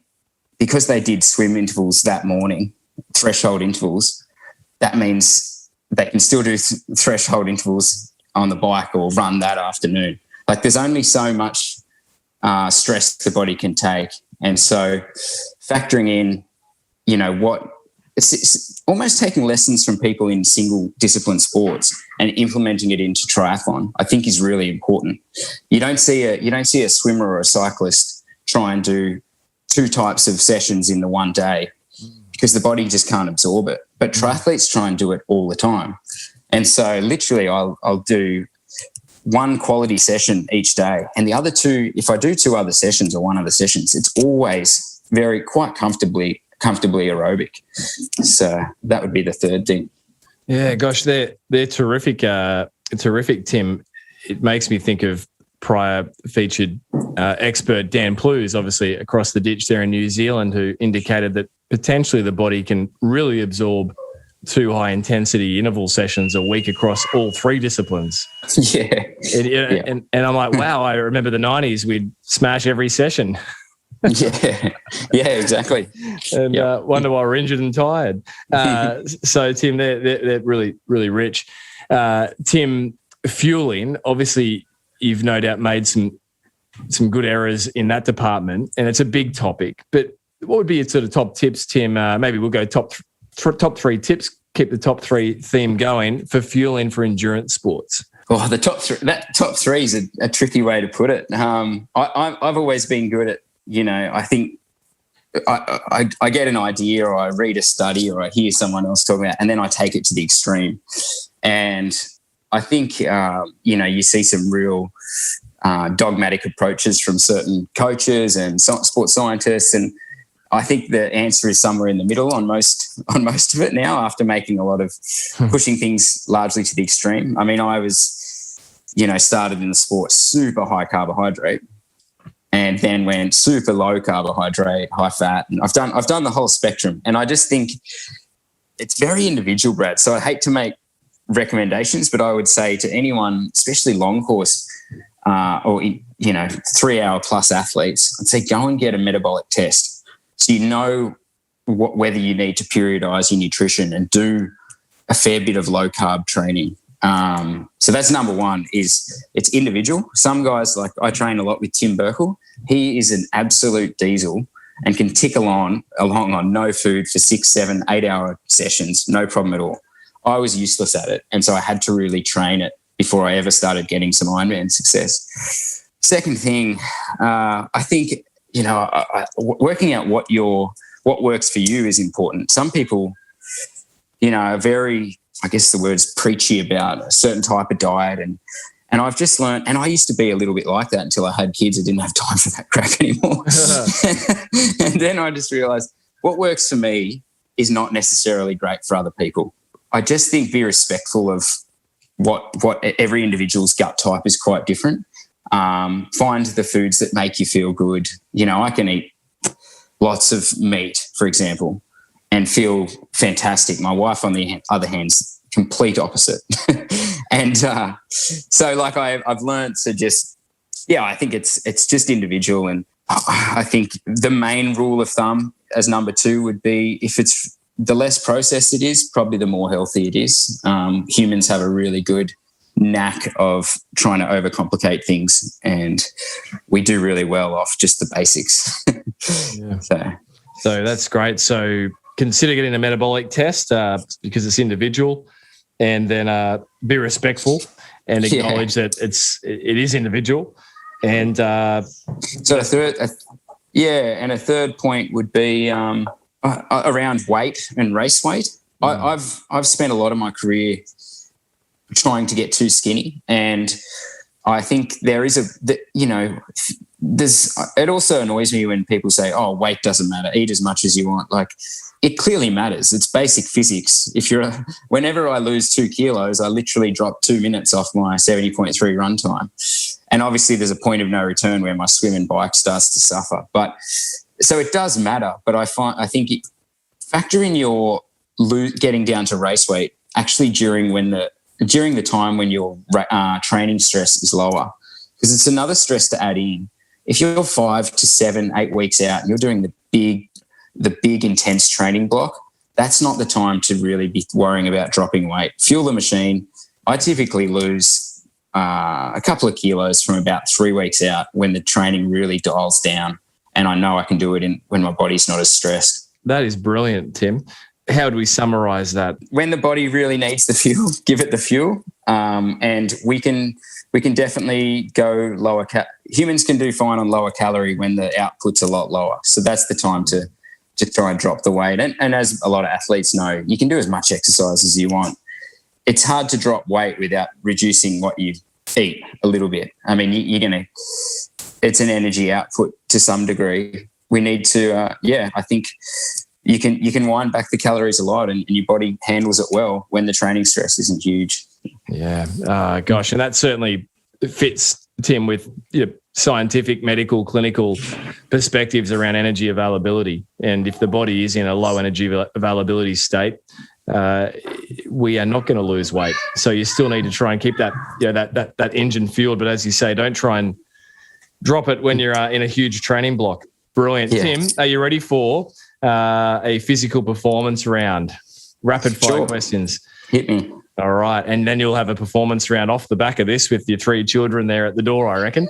did swim intervals that morning, threshold intervals, that means they can still do threshold intervals on the bike or run that afternoon. Like, there's only so much stress the body can take. And so factoring in, it's almost taking lessons from people in single discipline sports and implementing it into triathlon, I think, is really important. You don't see a swimmer or a cyclist try and do 2 types of sessions in the one day because the body just can't absorb it. But triathletes try and do it all the time. And so literally I'll do 1 quality session each day, and the other 2, if I do 2 other sessions or 1 other sessions, it's always quite comfortably comfortably aerobic. So that would be the third thing. Yeah, gosh, they're terrific. Terrific, Tim. It makes me think of prior featured expert Dan Plews, obviously across the ditch there in New Zealand, who indicated that potentially the body can really absorb 2 high-intensity interval sessions a week across all 3 disciplines. Yeah. And I'm like, wow, I remember the 90s, we'd smash every session. Yeah, exactly. And wonder why we're injured and tired. So, Tim, they're really, really rich. Tim, fueling, obviously you've no doubt made some good errors in that department, and it's a big topic. But what would be your sort of top tips, Tim? Maybe we'll go top 3 tips, keep the top 3 theme going for fueling for endurance sports. Oh, the top 3, that top 3 is a tricky way to put it. I've always been good at, I think I get an idea, or I read a study, or I hear someone else talking about it, and then I take it to the extreme. And I think, you see some real dogmatic approaches from certain coaches and sports scientists, and I think the answer is somewhere in the middle on most of it now, after making a lot of pushing things largely to the extreme. I mean, I was, started in the sport super high carbohydrate, and then went super low carbohydrate, high fat, and I've done the whole spectrum. And I just think it's very individual, Brad. So I hate to make recommendations, but I would say to anyone, especially long course or 3 hour plus athletes, I'd say go and get a metabolic test, so you know whether you need to periodize your nutrition and do a fair bit of low carb training. So that's number one. Is it's individual. Some guys, like I train a lot with Tim Burkle. He is an absolute diesel and can tick along on no food for 6, 7, 8 hour sessions, no problem at all. I was useless at it, and so I had to really train it before I ever started getting some Ironman success. Second thing, I think, working out what works for you is important. Some people, are very, I guess the word's preachy about a certain type of diet, and I've just learned, and I used to be a little bit like that until I had kids. I didn't have time for that crap anymore. And then I just realised what works for me is not necessarily great for other people. I just think be respectful of what every individual's gut type is quite different. Find the foods that make you feel good. I can eat lots of meat, for example, and feel fantastic. My wife, on the other hand, is complete opposite. And so, like, I've learned to just, I think it's just individual. And I think the main rule of thumb as number 2 would be, if it's the less processed it is, probably the more healthy it is. Humans have a really good knack of trying to overcomplicate things, and we do really well off just the basics. Yeah. So that's great. So consider getting a metabolic test because it's individual, and then be respectful and acknowledge that it is individual. And so a third point would be around weight and race weight. I've spent a lot of my career trying to get too skinny, and I think there is it also annoys me when people say, oh, weight doesn't matter, eat as much as you want. Like, it clearly matters. It's basic physics. Whenever I lose 2 kilos, I literally drop 2 minutes off my 70.3 run time. And obviously there's a point of no return where my swim and bike starts to suffer. But so it does matter, but I think factor in your getting down to race weight actually during the time when your training stress is lower, because it's another stress to add in. If you're 5 to 7, 8 weeks out and you're doing the big intense training block, that's not the time to really be worrying about dropping weight. Fuel the machine. I typically lose a couple of kilos from about 3 weeks out when the training really dials down, and I know I can do it when my body's not as stressed. That is brilliant, Tim. How would we summarize that? When the body really needs the fuel, give it the fuel. And we can definitely go lower. Humans can do fine on lower calorie when the output's a lot lower. So that's the time to try and drop the weight. And as a lot of athletes know, you can do as much exercise as you want. It's hard to drop weight without reducing what you eat a little bit. I mean, it's an energy output to some degree. We need to, I think, you can wind back the calories a lot, and your body handles it well when the training stress isn't huge. Yeah, gosh, and that certainly fits, Tim, with scientific, medical, clinical perspectives around energy availability. And if the body is in a low energy availability state, we are not going to lose weight. So you still need to try and keep that that engine fueled. But as you say, don't try and drop it when you're in a huge training block. Brilliant. Yeah. Tim, are you ready for a physical performance round? Rapid fire questions. Hit me. All right. And then you'll have a performance round off the back of this with your 3 children there at the door, I reckon.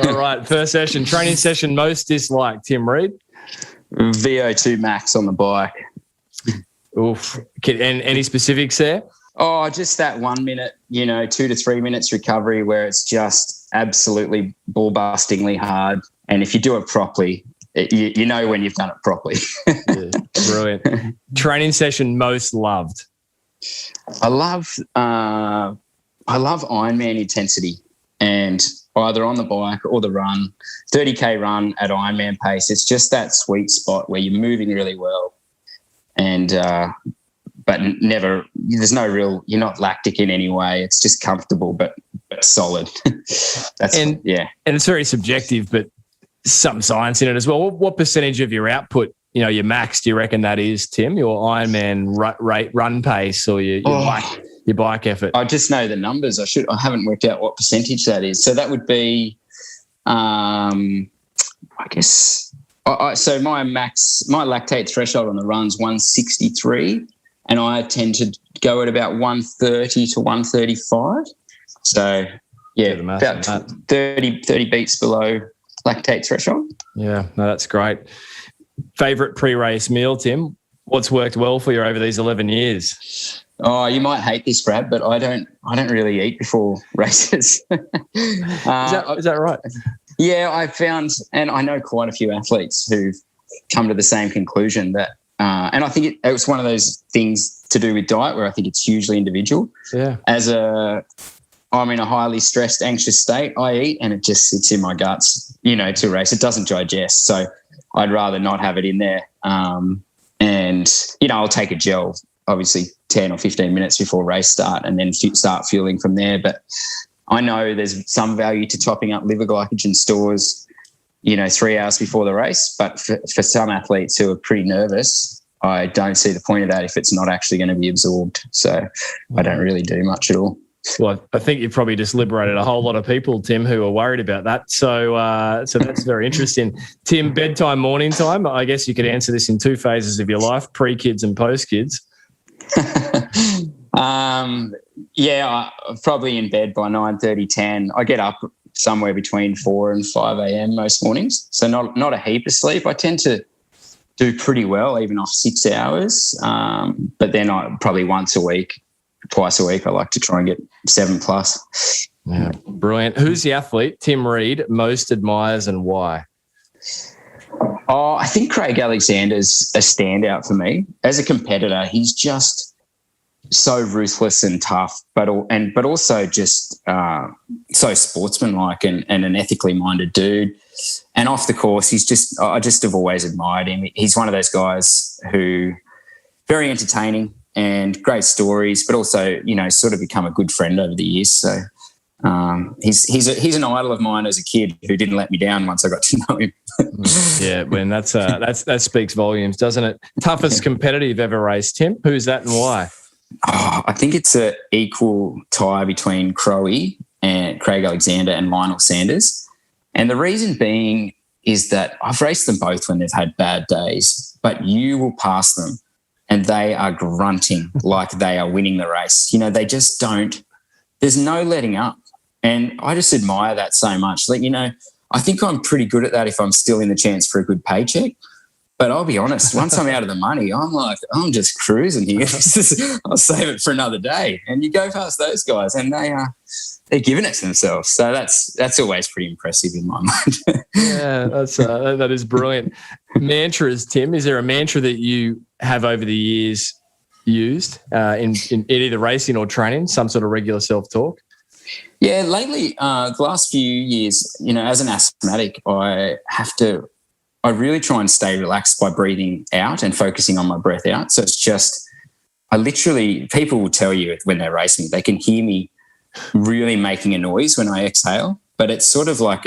All right. First session, training session most disliked, Tim Reid? VO2 max on the bike. Oof. And any specifics there? Oh, just that 1 minute, 2 to 3 minutes recovery where it's just absolutely ball-bustingly hard. And if you do it properly, you know when you've done it properly. Yeah, brilliant. Training session most loved? I love Ironman intensity, and either on the bike or the run, 30K run at Ironman pace. It's just that sweet spot where you're moving really well, and but never. There's no real. You're not lactic in any way. It's just comfortable, but solid. And it's very subjective, but some science in it as well. What percentage of your output, your max, do you reckon that is, Tim? Your Ironman rate, run pace, or your bike effort? I just know the numbers. I haven't worked out what percentage that is. So that would be, I guess. So my lactate threshold on the run's 163, and I tend to go at about 130 to 135. So yeah, about 30 beats below lactate threshold. Yeah, no, that's great. Favorite pre-race meal, Tim? What's worked well for you over these 11 years? Oh, you might hate this, Brad, but I don't really eat before races. Is that right? Yeah, I found, and I know quite a few athletes who've come to the same conclusion that, and I think it was one of those things to do with diet where I think it's hugely individual. Yeah. I'm in a highly stressed, anxious state, I eat and it just sits in my guts, to race. It doesn't digest. So I'd rather not have it in there. And I'll take a gel, obviously 10 or 15 minutes before race start, and then start fueling from there. But I know there's some value to topping up liver glycogen stores, 3 hours before the race. But for some athletes who are pretty nervous, I don't see the point of that if it's not actually going to be absorbed. So I don't really do much at all. Well, I think you've probably just liberated a whole lot of people, Tim, who are worried about that. So that's very interesting. Tim, bedtime, morning time. I guess you could answer this in 2 phases of your life, pre-kids and post-kids. Yeah, probably in bed by 9:30, 10. I get up somewhere between 4 and 5 a.m. most mornings. So not a heap of sleep. I tend to do pretty well, even off 6 hours. But then probably twice a week, I like to try and get 7+. Yeah, brilliant. Who's the athlete Tim Reid most admires and why? Oh, I think Craig Alexander's a standout for me. As a competitor, he's just so ruthless and tough, but also just so sportsmanlike and an ethically minded dude. And off the course, I just have always admired him. He's one of those guys who very entertaining and great stories, but also, sort of become a good friend over the years. So he's an idol of mine as a kid who didn't let me down once I got to know him. Yeah, when that speaks volumes, doesn't it? Toughest competitor you've ever raced, Tim? Who's that and why? Oh, I think it's an equal tie between Crowie and Craig Alexander and Lionel Sanders. And the reason being is that I've raced them both when they've had bad days, but you will pass them and they are grunting like they are winning the race. They just don't. There's no letting up. And I just admire that so much. I think I'm pretty good at that if I'm still in the chance for a good paycheck. But I'll be honest, once I'm out of the money, I'm just cruising here. I'll save it for another day. And you go past those guys and they're giving it to themselves. So that's always pretty impressive in my mind. Yeah, that is brilliant. Mantras, Tim. Is there a mantra that you have over the years used in either racing or training, some sort of regular self-talk? Yeah, lately, the last few years, as an asthmatic, I I really try and stay relaxed by breathing out and focusing on my breath out. So it's just, people will tell you when they're racing, they can hear me really making a noise when I exhale, but it's sort of like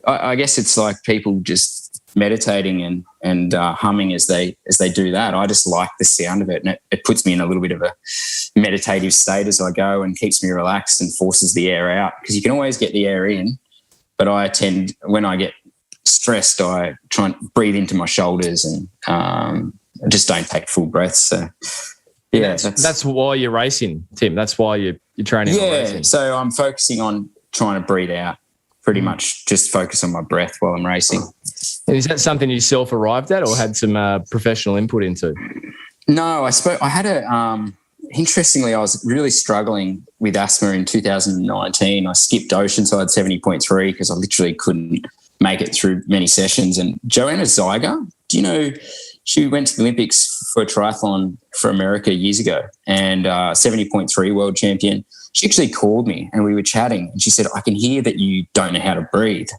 I guess it's like people just meditating and humming as they do that. I just like the sound of it, and it puts me in a little bit of a meditative state as I go and keeps me relaxed and forces the air out, because you can always get the air in, but when I get stressed, I try and breathe into my shoulders and I just don't take full breaths. So yeah, that's why you're racing, Tim. That's why you're training. Yeah, on racing. So I'm focusing on trying to breathe out. Pretty much just focus on my breath while I'm racing. And is that something you self-arrived at or had some professional input into? No, I had interestingly, I was really struggling with asthma in 2019. I skipped Oceanside 70.3 because I literally couldn't make it through many sessions. And Joanna Zeiger, do you know, she went to the Olympics for a triathlon for America years ago, and 70.3 world champion. She actually called me and we were chatting, and she said, I can hear that you don't know how to breathe.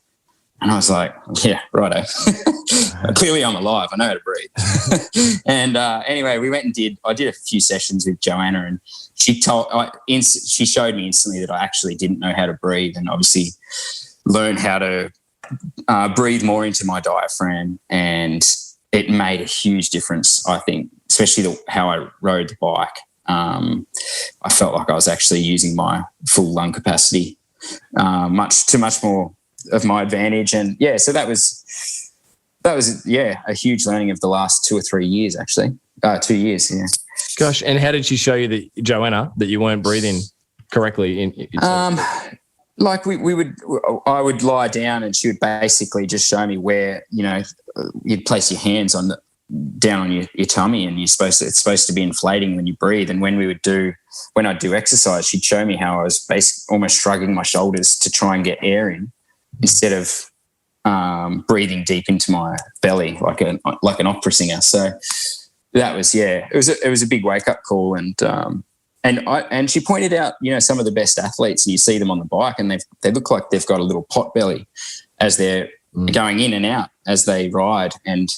And I was like, yeah, righto. Clearly I'm alive. I know how to breathe. And anyway, we went and I did a few sessions with Joanna, and she showed me instantly that I actually didn't know how to breathe, and obviously learned how to breathe more into my diaphragm. And it made a huge difference, I think, especially how I rode the bike. I felt like I was actually using my full lung capacity much more of my advantage. And yeah, so that was a huge learning of the last 2 or 3 years, actually. 2 years, yeah. Gosh, and how did she show you, Joanna, that you weren't breathing correctly? Like I would lie down and she would basically just show me where, you'd place your hands down on your tummy, and it's supposed to be inflating when you breathe. And when I'd do exercise, she'd show me how I was basically almost shrugging my shoulders to try and get air in, instead of breathing deep into my belly like an opera singer. So that was, it was a big wake up call. And she pointed out, some of the best athletes, and you see them on the bike, and they look like they've got a little pot belly as they're going in and out as they ride. And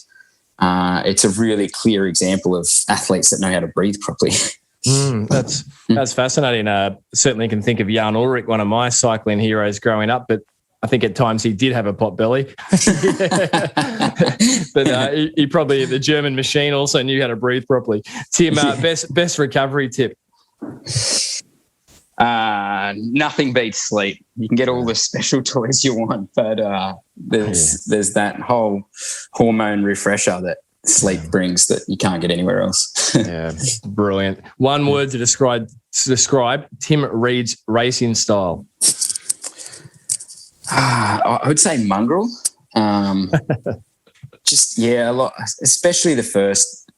it's a really clear example of athletes that know how to breathe properly. That's fascinating. Certainly can think of Jan Ulrich, one of my cycling heroes growing up, but I think at times he did have a pot belly. But he probably, the German machine, also knew how to breathe properly. Tim, best recovery tip? Nothing beats sleep. You can get all the special toys you want, but there's that whole hormone refresher that sleep brings that you can't get anywhere else. Yeah, brilliant. One word to describe Tim Reid's racing style. I would say mongrel. Just a lot, especially the first,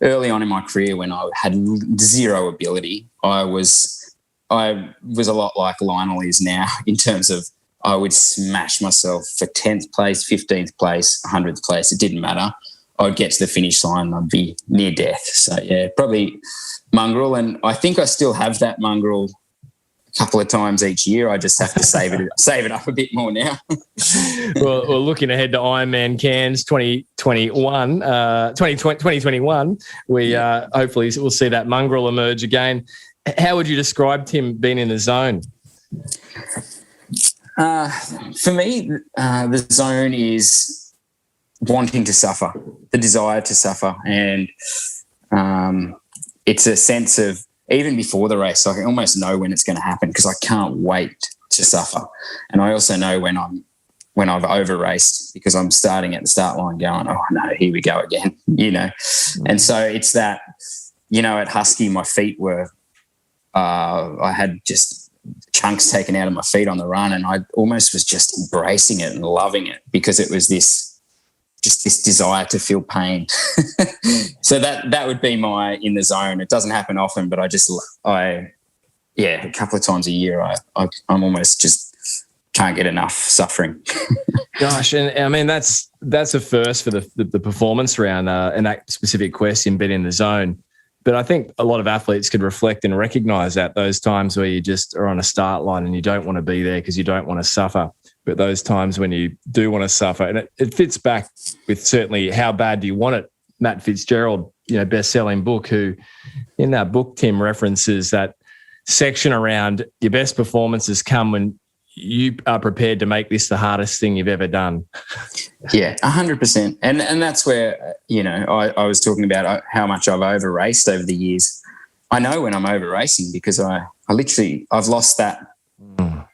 early on in my career when I had zero ability. I was a lot like Lionel is now, in terms of I would smash myself for 10th place, 15th place, 100th place. It didn't matter. I would get to the finish line and I'd be near death. So, yeah, probably mongrel. And I think I still have that mongrel a couple of times each year. I just have to save it up a bit more now. Well, looking ahead to Ironman Cairns 2021, we hopefully we'll see that mongrel emerge again. How would you describe Tim being in the zone? For me, the zone is wanting to suffer, the desire to suffer. And it's a sense of, even before the race, I can almost know when it's going to happen because I can't wait to suffer. And I also know when I've over-raced because I'm starting at the start line going, oh, no, here we go again, And so it's that, at Husky, my feet were, I had just chunks taken out of my feet on the run, and I almost was just embracing it and loving it because it was this desire to feel pain. So that would be my in the zone. It doesn't happen often, but a couple of times a year, I'm almost just can't get enough suffering. Gosh, and I mean that's a first for the performance round and that specific question, being in the zone. But I think a lot of athletes could reflect and recognise that those times where you just are on a start line and you don't want to be there because you don't want to suffer. but those times when you do want to suffer, and it fits back with certainly How Bad Do You Want It? Matt Fitzgerald, best-selling book, who in that book, Tim, references that section around your best performances come when you are prepared to make this the hardest thing you've ever done. Yeah, 100%. And that's where, I was talking about how much I've over-raced over the years. I know when I'm over-racing because I've lost that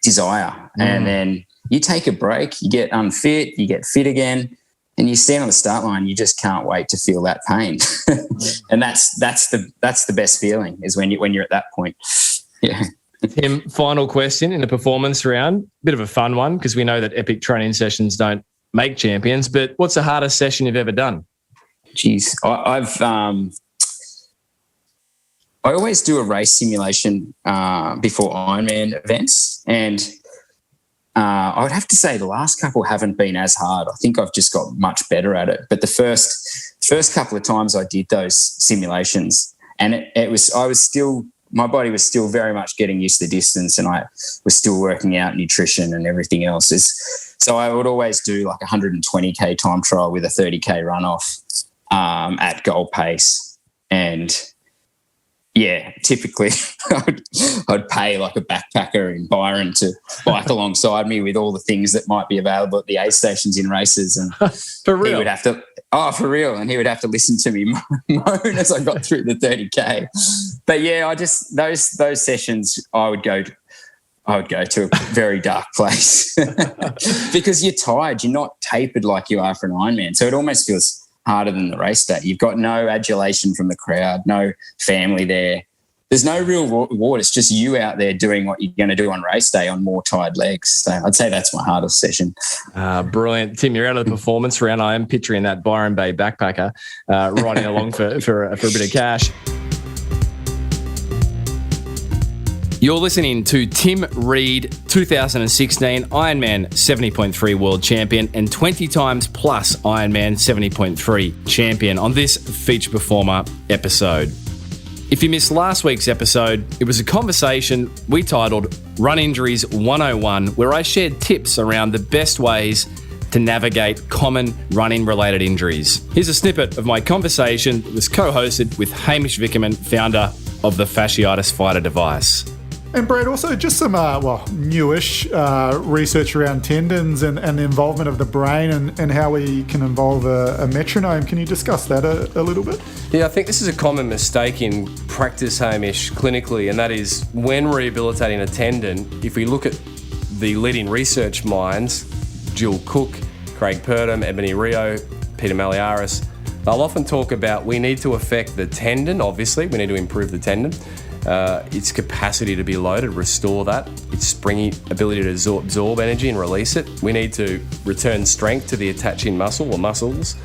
desire. And then you take a break, you get unfit, you get fit again, and you stand on the start line, you just can't wait to feel that pain. And that's the best feeling, is when you're at that point. Yeah. Tim, final question in the performance round. Bit of a fun one, because we know that epic training sessions don't make champions, but what's the hardest session you've ever done? Geez, I always do a race simulation before Ironman events, and I would have to say the last couple haven't been as hard. I think I've just got much better at it. But the first couple of times I did those simulations, and my body was still very much getting used to the distance, and I was still working out nutrition and everything else. So I would always do like a 120K time trial with a 30K runoff at goal pace. And yeah, typically I'd pay like a backpacker in Byron to bike alongside me with all the things that might be available at the aid stations in races. And for real? He would have to, for real. And he would have to listen to me moan as I got through the 30K. But yeah, those sessions I would go to a very dark place because you're tired. You're not tapered like you are for an Ironman. So it almost feels harder than the race day. You've got no adulation from the crowd, no family there. There's no real reward. It's just you out there doing what you're going to do on race day on more tired legs. So I'd say that's my hardest session. Brilliant. Tim, you're out of the performance round. I am picturing that Byron Bay backpacker riding along for a bit of cash. You're listening to Tim Reid, 2016 Ironman 70.3 world champion and 20 times plus Ironman 70.3 champion on this Feature Performer episode. If you missed last week's episode, it was a conversation we titled Run Injuries 101, where I shared tips around the best ways to navigate common running-related injuries. Here's a snippet of my conversation that was co-hosted with Hamish Vickerman, founder of the Fasciitis Fighter device. And Brad, also just some newish research around tendons and the involvement of the brain and how we can involve a metronome. Can you discuss that a little bit? Yeah, I think this is a common mistake in practice, Hamish, clinically, and that is when rehabilitating a tendon, if we look at the leading research minds, Jill Cook, Craig Purdom, Ebony Rio, Peter Maliaris, they'll often talk about we need to affect the tendon, obviously, we need to improve the tendon. Its capacity to be loaded, restore that, its springy ability to absorb energy and release it. We need to return strength to the attaching muscle or muscles.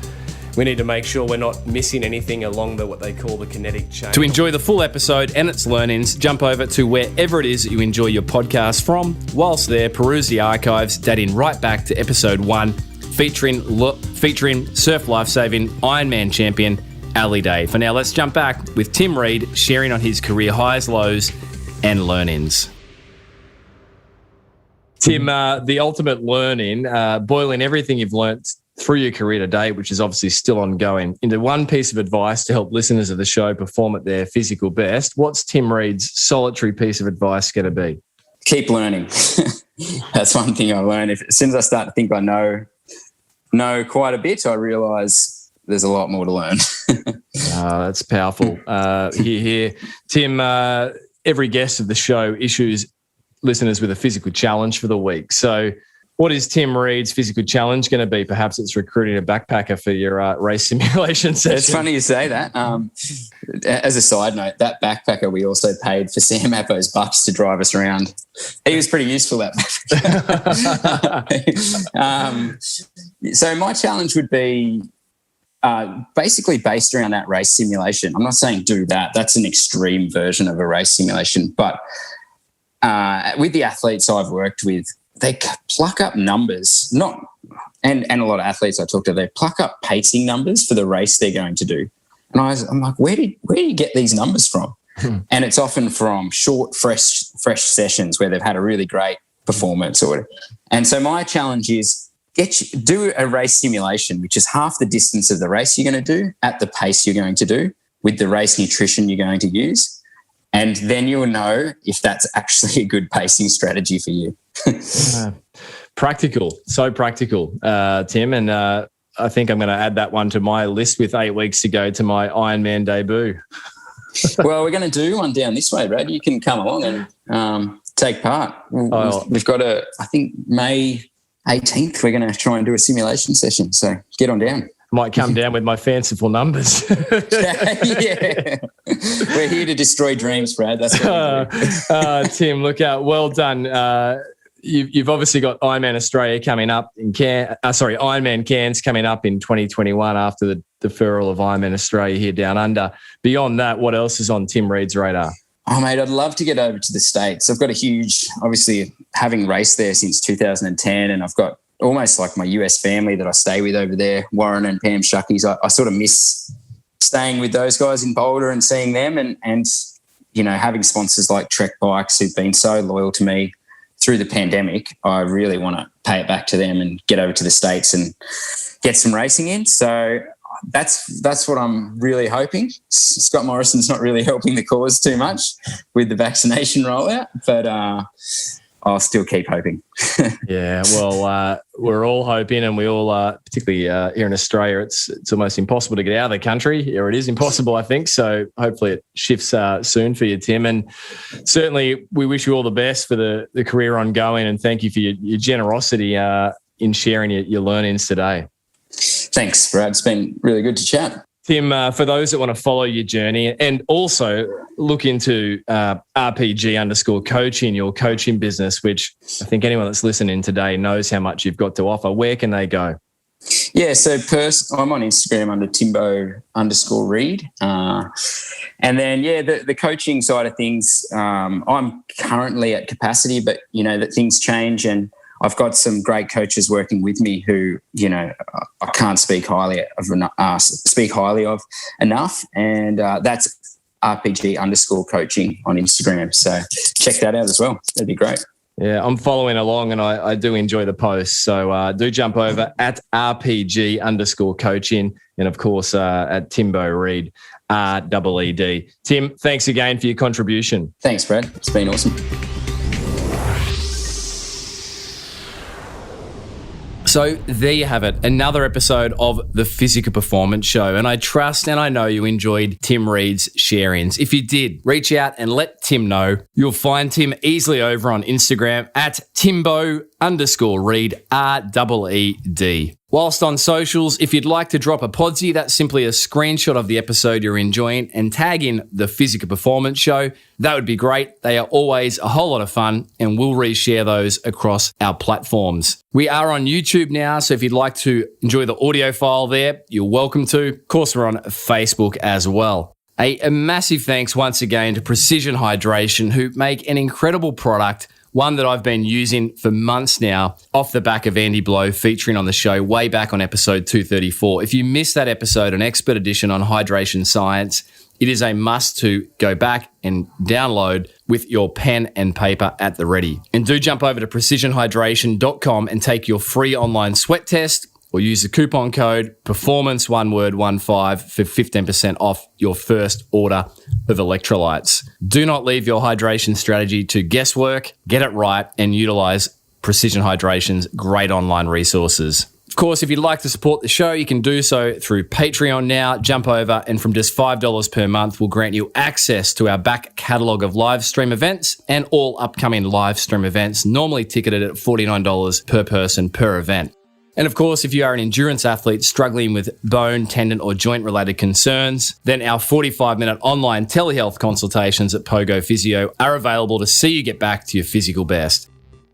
We need to make sure we're not missing anything along what they call the kinetic chain. To enjoy the full episode and its learnings, jump over to wherever it is that you enjoy your podcast from. Whilst there, peruse the archives dating right back to episode 1, featuring surf lifesaving Ironman champion Ali Day. For now, let's jump back with Tim Reid sharing on his career highs, lows, and learnings. Tim, the ultimate learning, boiling everything you've learnt through your career to date, which is obviously still ongoing, into one piece of advice to help listeners of the show perform at their physical best. What's Tim Reid's solitary piece of advice going to be? Keep learning. That's one thing I learned. As soon as I start to think I know quite a bit, I realise there's a lot more to learn. That's powerful. Here, Tim, every guest of the show issues listeners with a physical challenge for the week. So what is Tim Reid's physical challenge going to be? Perhaps it's recruiting a backpacker for your race simulation session. It's funny you say that. As a side note, that backpacker we also paid for Sam Appo's bucks to drive us around. He was pretty useful, that backpacker. So my challenge would be basically based around that race simulation. I'm not saying do that. That's an extreme version of a race simulation. But with the athletes I've worked with, they pluck up numbers, and a lot of athletes I talk to, they pluck up pacing numbers for the race they're going to do. And I'm like, where do you get these numbers from? And it's often from short, fresh sessions where they've had a really great performance or whatever. And so my challenge is do a race simulation, which is half the distance of the race you're going to do at the pace you're going to do with the race nutrition you're going to use. And then you'll know if that's actually a good pacing strategy for you. Practical, so practical, Tim. And I think I'm going to add that one to my list with 8 weeks to go to my Ironman debut. Well, we're going to do one down this way, Brad. You can come along and take part. We've got I think May 18th, we're going to try and do a simulation session. So get on down. Might come down with my fanciful numbers. Yeah. We're here to destroy dreams, Brad. That's what we do. Tim, look out. Well done. You've obviously got Ironman Australia coming up Ironman Cairns coming up in 2021 after the deferral of Ironman Australia here down under. Beyond that, what else is on Tim Reid's radar? Oh, mate, I'd love to get over to the States. I've got obviously having raced there since 2010, and I've got almost like my US family that I stay with over there, Warren and Pam Shuckies. I sort of miss staying with those guys in Boulder and seeing them and having sponsors like Trek Bikes who've been so loyal to me through the pandemic. I really want to pay it back to them and get over to the States and get some racing in. So that's what I'm really hoping. Scott Morrison's not really helping the cause too much with the vaccination rollout, but I'll still keep hoping. Yeah, well, we're all hoping, and we all, particularly here in Australia, it's almost impossible to get out of the country, or it is impossible, I think. So hopefully it shifts soon for you, Tim. And certainly we wish you all the best for the career ongoing, and thank you for your generosity in sharing your learnings today. Thanks, Brad. It's been really good to chat. Tim, for those that want to follow your journey and also look into RPG_coaching, your coaching business, which I think anyone that's listening today knows how much you've got to offer, where can they go? Yeah, so I'm on Instagram under Timbo_Reid. And then, the coaching side of things, I'm currently at capacity, but, that things change, and I've got some great coaches working with me who, I can't speak highly of enough. And that's RPG_coaching on Instagram. So check that out as well. That'd be great. Yeah, I'm following along, and I do enjoy the posts. So do jump over at RPG_coaching, and of course at Timbo Reid, REED. Tim, thanks again for your contribution. Thanks, Brad. It's been awesome. So there you have it, another episode of the Physical Performance Show. And I trust and I know you enjoyed Tim Reid's sharings. If you did, reach out and let Tim know. You'll find Tim easily over on Instagram at Timbo_Reid, REED. Whilst on socials, if you'd like to drop a podsy, that's simply a screenshot of the episode you're enjoying and tag in the Physical Performance Show. That would be great. They are always a whole lot of fun, and we'll reshare those across our platforms. We are on YouTube now, so if you'd like to enjoy the audio file there, you're welcome to. Of course, we're on Facebook as well. A massive thanks once again to Precision Hydration, who make an incredible product, one that I've been using for months now, off the back of Andy Blow featuring on the show way back on episode 234. If you missed that episode, an expert edition on hydration science, it is a must to go back and download with your pen and paper at the ready. And do jump over to precisionhydration.com and take your free online sweat test, or use the coupon code PERFORMANCE, 15 for 15% off your first order of electrolytes. Do not leave your hydration strategy to guesswork. Get it right and utilize Precision Hydration's great online resources. Of course, if you'd like to support the show, you can do so through Patreon now. Jump over, and from just $5 per month, we'll grant you access to our back catalogue of live stream events and all upcoming live stream events, normally ticketed at $49 per person per event. And of course, if you are an endurance athlete struggling with bone, tendon, or joint-related concerns, then our 45-minute online telehealth consultations at Pogo Physio are available to see you get back to your physical best.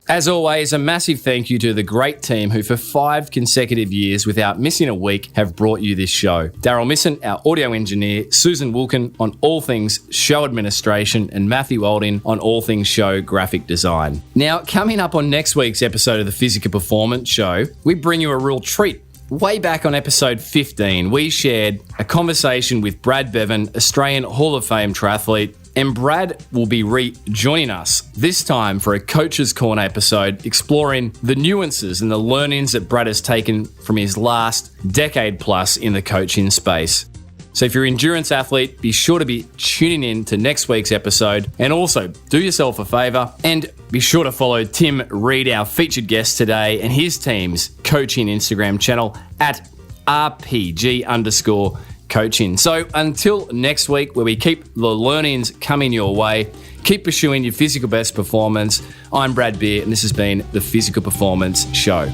As always, a massive thank you to the great team who for 5 consecutive years without missing a week have brought you this show. Daryl Misson, our audio engineer, Susan Wilkin on all things show administration, and Matthew Olding on all things show graphic design. Now, coming up on next week's episode of the Physical Performance Show, we bring you a real treat. Way back on episode 15, we shared a conversation with Brad Bevan, Australian Hall of Fame triathlete, And Brad will be rejoining us, this time for a Coach's Corner episode exploring the nuances and the learnings that Brad has taken from his last decade plus in the coaching space. So if you're an endurance athlete, be sure to be tuning in to next week's episode. And also, do yourself a favour and be sure to follow Tim Reid, our featured guest today, and his team's coaching Instagram channel at @RPG_coaching. So until next week, where we keep the learnings coming your way, keep pursuing your physical best performance. I'm Brad Beer, and this has been the Physical Performance Show.